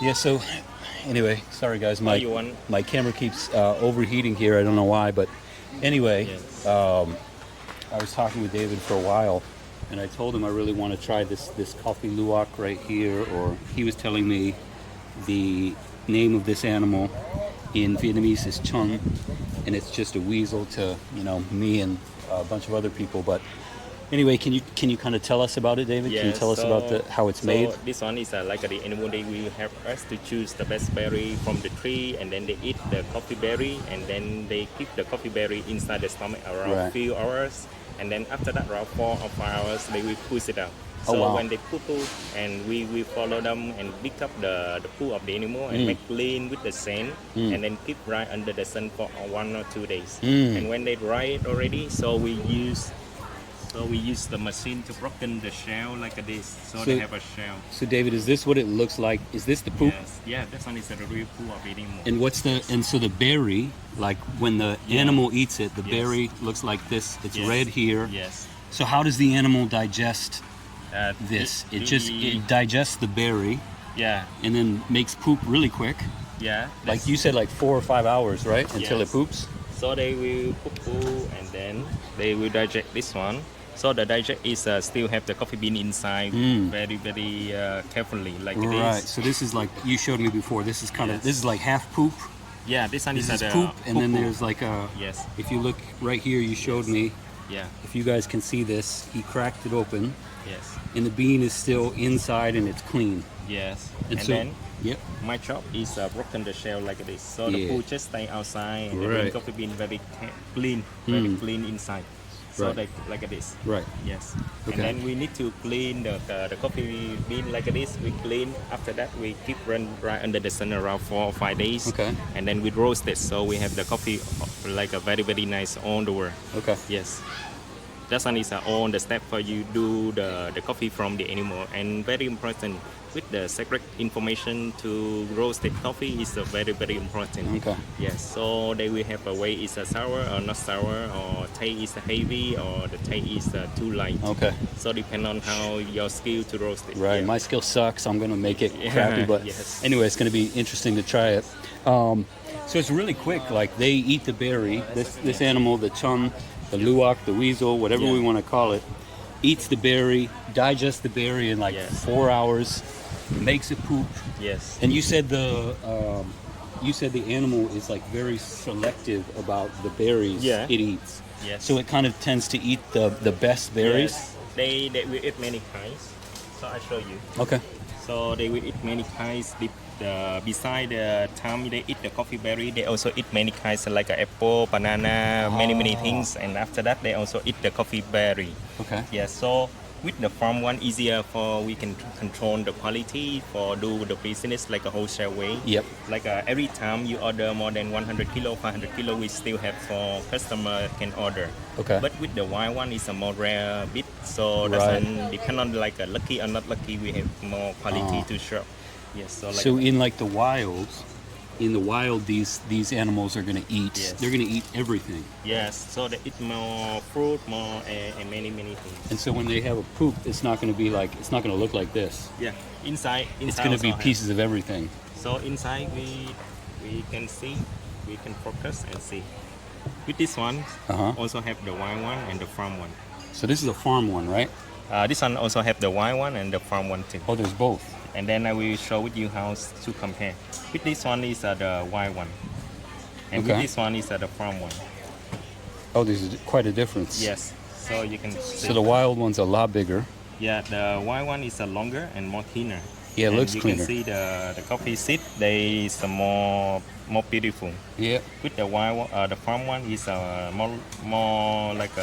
Yeah. So anyway, sorry guys, Oh, you want? my camera keeps overheating here. I don't know why, but anyway, Yes. I was talking with David for a while, and I told him I really want to try this coffee luwak right here. Or he was telling me the name of this animal in Vietnamese is Chon, and it's just a weasel to me and a bunch of other people. But anyway, can you kind of tell us about it, David? Can you Yes. tell us about how it's made? So this one is like the animal. They will help us to choose the best berry from the tree, and then they eat the coffee berry, and then they keep the coffee berry inside the stomach around Right. few hours, and then after that, around 4 or 5 hours, they will push it out. Oh, So wow. when they poo, and we follow them and pick up the poo of the animal and make clean with the sand, and then keep right under the sun for 1 or 2 days. And when they dry it already, so we use the machine to broken the shell like this, so they have a shell. So David, is this what it looks like? Is this the poop? Yes, yeah, this one is the real poo of the animal. And so the berry, like when the animal eats it, the Yes. berry looks like this. It's Yes. red here. Yes. So how does the animal digest this? It digests the berry Yeah, and then makes poop really quick. yeah. Like you said, like 4 or 5 hours, right? Until it Yes. poops. So they will poo, and then they will digest this one. So the digest is still have the coffee bean inside very carefully like Right. this. So this is like you showed me before. This is kind of Yes. this is like half poop. Yeah, this one This is is the poop, and then poo-poo. there's like a. Yes. If you look right here, you showed me. Yeah. If you guys can see this, he cracked it open, Yes. and the bean is still inside and it's clean. Yes. And And so- then Yep. my job is broken the shell like this, so the Yeah. poo just stay outside, and the Right. bean coffee bean very clean, very clean inside. So Right. like this. Right. Yes. Okay. And then we need to clean the coffee bean like this. We clean. After that, we keep run right under the sun around 4 or 5 days. Okay. And then we roast it, so we have the coffee like a very nice on the world. Okay. Yes. That one is all the step for you do the coffee from the animal, and very important with the secret information to roasted coffee is very important. Okay. Yes, so they will have a way is a sour or not sour, or taste is heavy, or the taste is too light. Okay. So depend on how your skill to roast it. Right. Yeah. My skill sucks. I'm gonna make it Yeah, crappy, but yes. anyway, it's gonna be interesting to try it. So it's really quick. Like they eat the berry. This animal, the chun, the luwak, the weasel, whatever Yeah. we want to call it, eats the berry, digests the berry in like Yes. 4 hours, makes it poop. Yes. And you said the animal is like very selective about the berries Yeah. it eats. Yes. So it kind of tends to eat the best berries. Yes. They will eat many kinds. So I show you. Okay. So they will eat many kinds. Beside the time they eat the coffee berry, they also eat many kinds like apple, banana, many things. And after that, they also eat the coffee berry. Okay. Yeah. So with the farm one, easier for we can control the quality for do the business like a wholesale way. Yep. Like every time you order more than 100 kilo, 500 kilo, we still have for customer can order. Okay. But with the wild one, it's a more rare bit, so Right. doesn't depend on like a lucky or not lucky. We have more quality to show. Yes. So like So in like the wild, these animals are gonna eat. Yes. They're gonna eat everything. yes. So they eat more fruit, more and many things. And so when they have a poop, it's not gonna look like this. Yeah. Inside It's gonna also be have- pieces of everything. So inside we can see, we can focus and see. With this one, Uh-huh. also have the wild one and the farm one. So this is a farm one, right? This one also have the wild one and the farm one too. Oh, there's both. And then I will show with you how to compare. With this one is the wild one, and Okay. with this one is the farm one. Oh, there's quite a difference. Yes. So you can see. So the wild one's a lot bigger. Yeah, the wild one is longer and more thinner. Yeah, it And looks you cleaner. can see the coffee seed. They is more beautiful. Yeah. With the wild one, the farm one is more like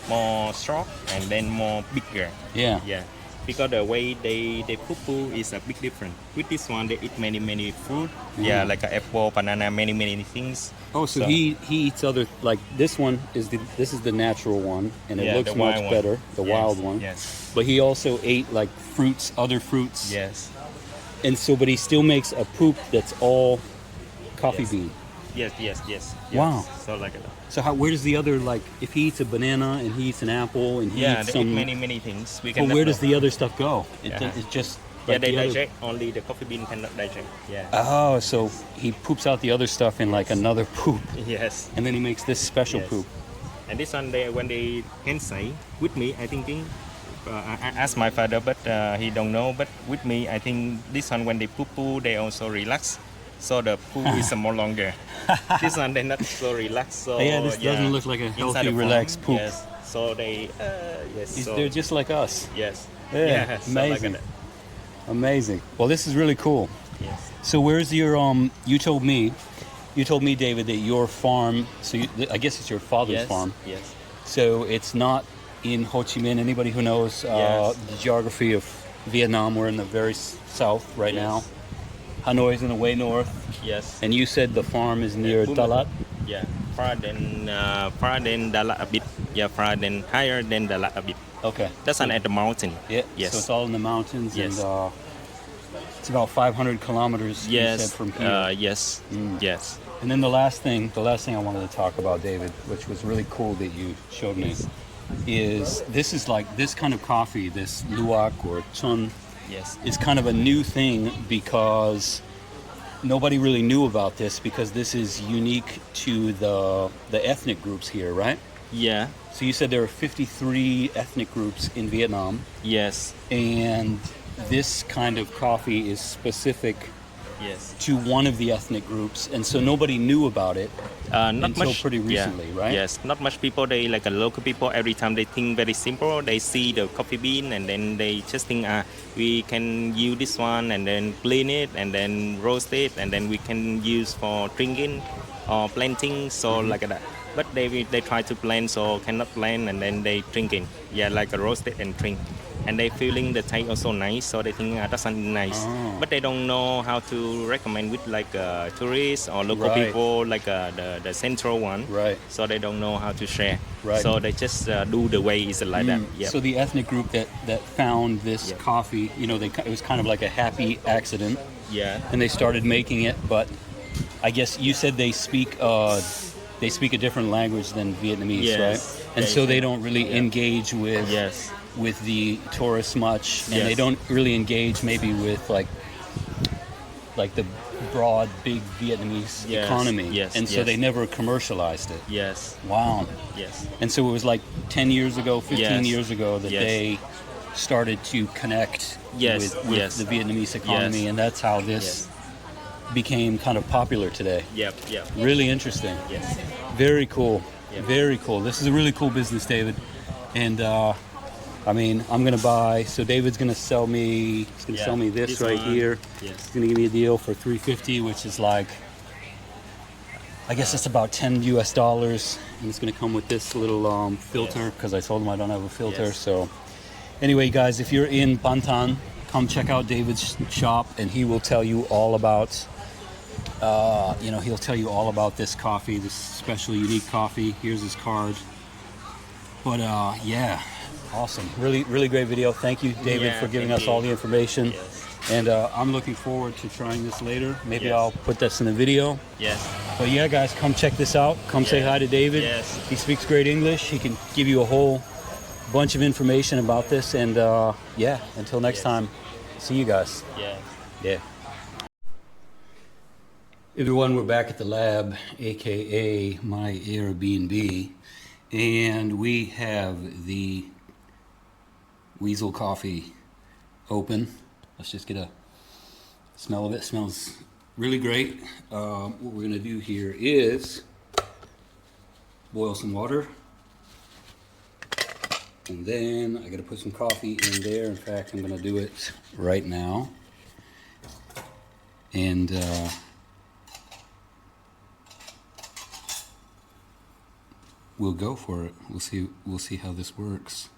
more short and then more bigger. Yeah. Yeah, because the way they poo is a big difference. With this one, they eat many fruit. Yeah, like apple, banana, many things. Oh, so he eats other, like this one is the natural one, and it Yeah, looks the much wild one. better, the Yes, wild one. yes. But he also ate like fruits, other fruits. Yes. And so, but he still makes a poop that's all coffee Yes. bean. Yes. Wow. So like that. So where does the other, like, if he eats a banana and he eats an apple and he Yeah, eats they some, eat many things. We well, can. where does the other stuff go? Yeah. It just Yeah, they the other- digest. Only the coffee bean cannot digest. Yeah. Oh, so he poops out the other stuff in like another poop, Yes. and then he makes this special Yes. poop. And this one, when they can say with me, I thinking. I asked my father, but he don't know. But with me, I think this one when they poo, they also relax. So the poo is more longer. This one they not so relaxed. So Yeah, this doesn't look like a inside healthy, the farm, relaxed poop. Yes. So they yes. So They're just like us. yes. Yeah, So like amazing. that. Amazing. Well, this is really cool. Yes. So where's your you told me, David, that your farm, so I guess it's your father's Yes. farm. Yes. So it's not in Ho Chi Minh. Anybody who knows Yes. the geography of Vietnam, we're in the very south right Yes. now. Hanoi is in the way north. Yes. And you said the farm is near Bum- Talat? Yeah. Far than Dalat a bit. Yeah. Higher than Dalat a bit. Okay. That's at the mountain. Yeah. Yes. So it's all in the mountains. Yes. And it's about 500 kilometers, you said, Yes. from here. Yes. Yes. And then the last thing I wanted to talk about, David, which was really cool that you showed me, is this is like this kind of coffee, this luwak or chon, Yes. is kind of a new thing because nobody really knew about this because this is unique to the ethnic groups here, right? Yeah. So you said there are 53 ethnic groups in Vietnam, Yes. and this kind of coffee is specific Yes. to one of the ethnic groups, and so nobody knew about it Not until much. pretty recently, yeah. right? Yes. Not much people. They like a local people. Every time they think very simple. They see the coffee bean and then they just think, we can use this one and then clean it and then roast it and then we can use for drinking or planting. So like that. But they try to blend, so cannot blend, and then they drinking. Yeah, like a roasted and drink. And they feeling the taste also nice, so they think that's something nice. Oh. But they don't know how to recommend with like tourists or local Right. people, like the central one. Right. So they don't know how to share. Right. So they just do the way is like that. Yeah. So the ethnic group that found this Yeah. coffee, it was kind of like a happy accident, Yeah. and they started making it. But I guess you said they speak a different language than Vietnamese, Yes. right? And so they don't really Yeah. engage Yes. with the tourists much, and they Yes. don't really engage maybe with like the broad, big Vietnamese Yes. economy. Yes. And so Yes. they never commercialized it. Yes. Wow. Yes. And so it was like 10 years ago, 15 Yes. years ago that Yes. they started to connect Yes. with Yes. the Vietnamese economy, Yes. and that's how this Yes. became kind of popular today. Yep. Yep. Really interesting. Yes. Very cool. Yeah. Very cool. This is a really cool business, David. And I'm gonna buy. So David's gonna sell me. He's gonna Yeah, sell me this this right one. here. Yes. He's gonna give me a deal for $350, which is like, I guess it's about $10 US. And it's gonna come with this little filter Yes. because I told him I don't have a filter. Yes. So anyway, guys, if you're in Bantan, come check out David's shop, and he will tell you all about. He'll tell you all about this coffee, this special, unique coffee. Here's his card. But yeah, awesome. Really, really great video. Thank you, David, Yeah, for giving thank us you. all the information. Yes. And I'm looking forward to trying this later. Maybe Yes. I'll put this in the video. Yes. But yeah, guys, come check this out. Come say Yeah. hi to David. Yes. He speaks great English. He can give you a whole bunch of information about this. And yeah, until next Yes. time, see you guys. Yes. Yeah. Everyone, we're back at the lab, aka my Airbnb, and we have the Weasel coffee open. Let's just get a smell of it. It smells really great. What we're gonna do here is boil some water, and then I gotta put some coffee in there. In fact, I'm gonna do it right now. And we'll go for it. We'll see how this works.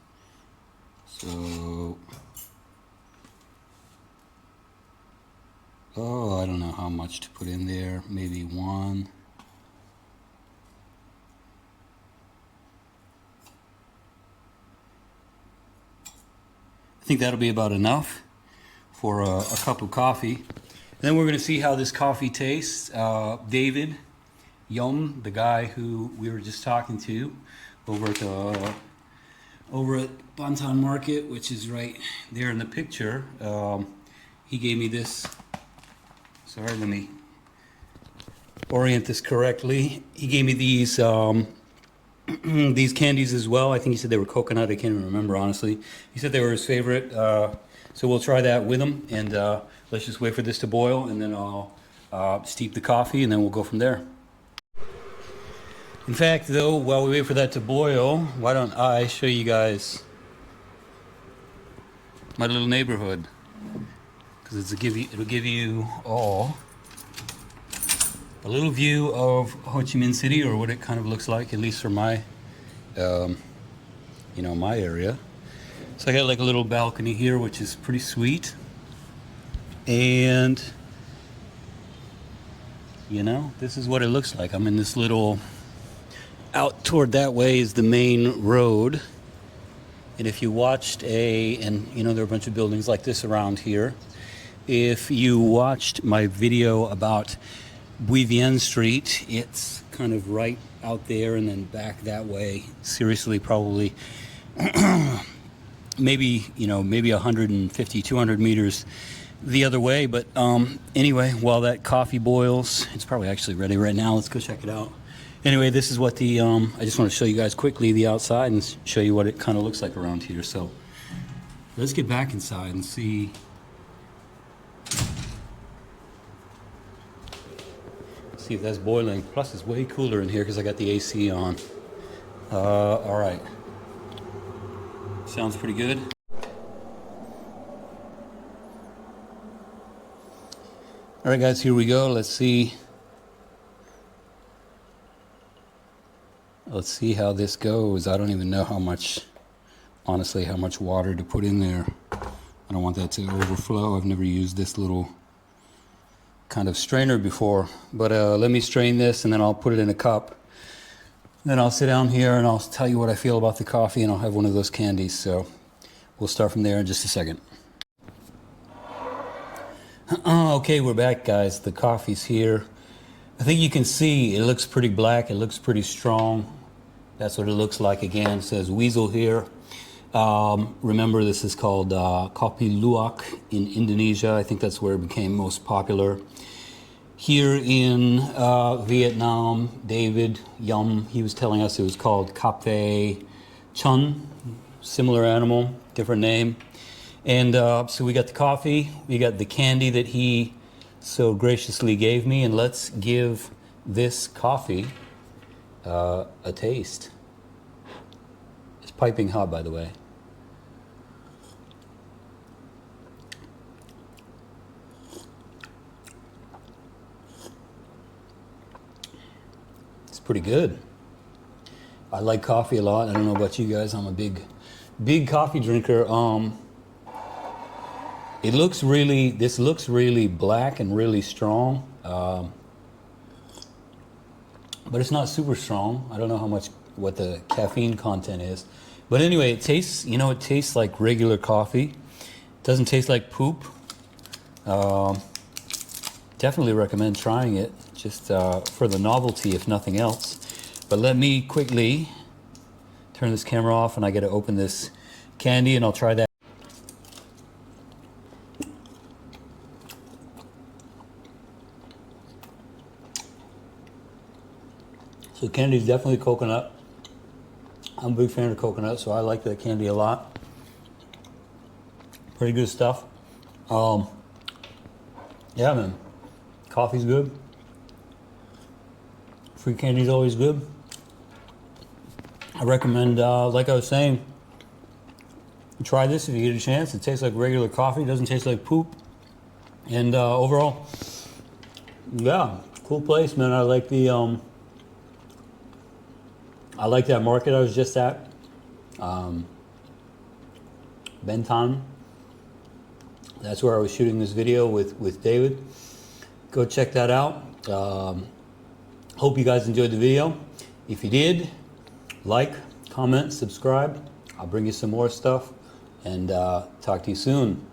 So, I don't know how much to put in there. Maybe one. I think that'll be about enough for a cup of coffee. Then we're going to see how this coffee tastes. David Yum, the guy who we were just talking to over at Bantan Market, which is right there in the picture, he gave me this. Sorry, let me orient this correctly. He gave me these these candies as well. I think he said they were coconut. I can't even remember, honestly. He said they were his favorite. So we'll try that with him, and let's just wait for this to boil, and then I'll steep the coffee, and then we'll go from there. In fact, though, while we wait for that to boil, why don't I show you guys my little neighborhood? Because it'll give you all a little view of Ho Chi Minh City, or what it kind of looks like, at least for my, my area. So I got like a little balcony here, which is pretty sweet. And, this is what it looks like. I'm in this little, out toward that way is the main road. And if you watched there are a bunch of buildings like this around here. If you watched my video about Bui Vien Street, it's kind of right out there and then back that way. Seriously, probably maybe 150, 200 meters the other way. But anyway, while that coffee boils, it's probably actually ready right now. Let's go check it out. Anyway, this is what I just want to show you guys quickly the outside and show you what it kind of looks like around here. So let's get back inside and see. See if that's boiling. Plus, it's way cooler in here because I got the AC on. All right. Sounds pretty good. All right, guys, here we go. Let's see how this goes. I don't even know honestly, how much water to put in there. I don't want that to overflow. I've never used this little kind of strainer before, but let me strain this and then I'll put it in a cup. Then I'll sit down here and I'll tell you what I feel about the coffee, and I'll have one of those candies. So we'll start from there in just a second. Okay, we're back, guys. The coffee's here. I think you can see it looks pretty black. It looks pretty strong. That's what it looks like. Again, it says Weasel here. Remember, this is called Kopi Luwak in Indonesia. I think that's where it became most popular. Here in Vietnam, David Yum, he was telling us it was called Caphe Chon, similar animal, different name. And so we got the coffee, we got the candy that he so graciously gave me, and let's give this coffee a taste. It's piping hot, by the way. It's pretty good. I like coffee a lot. I don't know about you guys. I'm a big coffee drinker. This looks really black and really strong, but it's not super strong. I don't know what the caffeine content is, but anyway, it tastes like regular coffee. It doesn't taste like poop. Definitely recommend trying it, just for the novelty, if nothing else. But let me quickly turn this camera off, and I got to open this candy, and I'll try that. So candy is definitely coconut. I'm a big fan of coconut, so I like that candy a lot. Pretty good stuff. Yeah, man. Coffee's good. Free candy's always good. I recommend, like I was saying, try this if you get a chance. It tastes like regular coffee. It doesn't taste like poop. And overall, yeah, cool place, man. I like that market I was just at, Benton. That's where I was shooting this video with David. Go check that out. Hope you guys enjoyed the video. If you did, like, comment, subscribe. I'll bring you some more stuff, and talk to you soon.